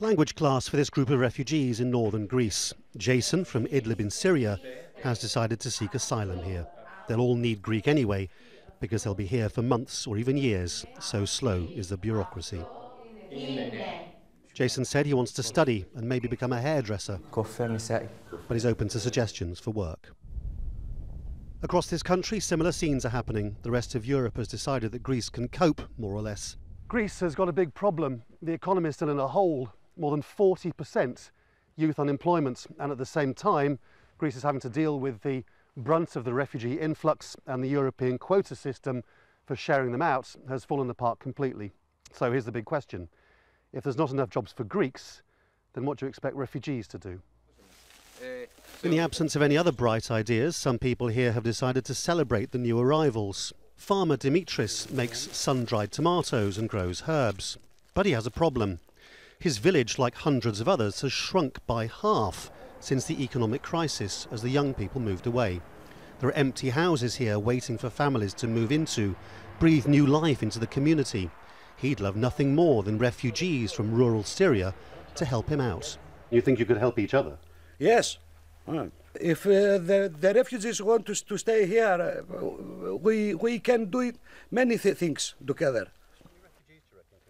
Language class for this group of refugees in northern Greece. Jason from Idlib in Syria has decided to seek asylum here. They'll all need Greek anyway, because they'll be here for months or even years, so slow is the bureaucracy. Jason said he wants to study and maybe become a hairdresser, but he's open to suggestions for work. Across this country, similar scenes are happening. The rest of Europe has decided that Greece can cope, more or less. Greece has got a big problem. The economy is still in a hole, more than 40% youth unemployment, and at the same time, Greece is having to deal with the brunt of the refugee influx, and the European quota system for sharing them out has fallen apart completely. So here's the big question. If there's not enough jobs for Greeks, then what do you expect refugees to do? In the absence of any other bright ideas, some people here have decided to celebrate the new arrivals. Farmer DIMITRIS makes sun-dried tomatoes and grows herbs. But he has a problem. His village, like hundreds of others, has shrunk by half since the economic crisis as the young people moved away. There are empty houses here waiting for families to move into, breathe new life into the community. He'd love nothing more than refugees from rural Syria to help him out. You think you could help each other? Yes. If the refugees want to stay here, we can do many things together.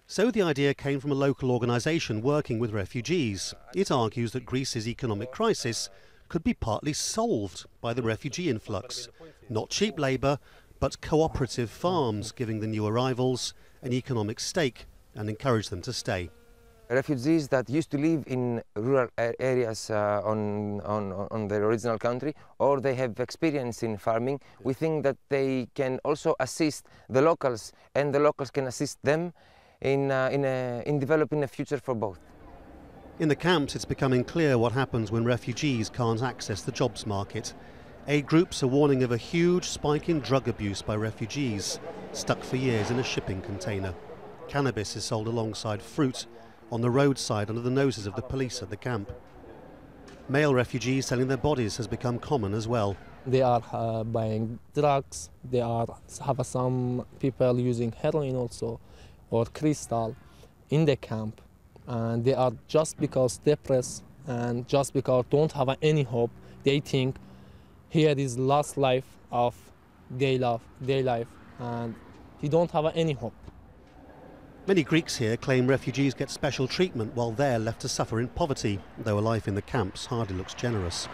So the idea came from a local organisation working with refugees. It argues that Greece's economic crisis could be partly solved by the refugee influx. Not cheap labour, but cooperative farms, giving the new arrivals an economic stake and encourage them to stay. Refugees that used to live in rural areas on their original country, or they have experience in farming, we think that they can also assist the locals, and the locals can assist them in developing a future for both. In the camps, it's becoming clear what happens when refugees can't access the jobs market. Aid groups are warning of a huge spike in drug abuse by refugees, stuck for years in a shipping container. Cannabis is sold alongside fruit on the roadside under the noses of the police at the camp. Male refugees selling their bodies has become common as well. They are buying drugs, have some people using heroin also, or crystal in the camp, and they are just because depressed and just because don't have any hope. They think here is last life of their life, and they don't have any hope. Many Greeks here claim refugees get special treatment while they're left to suffer in poverty, though a life in the camps hardly looks generous.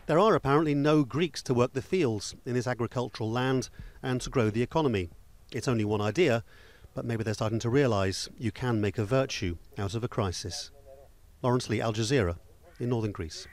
There are apparently no Greeks to work the fields in this agricultural land and to grow the economy. It's only one idea, but maybe they're starting to realise you can make a virtue out of a crisis. Laurence, Al Jazeera in northern Greece.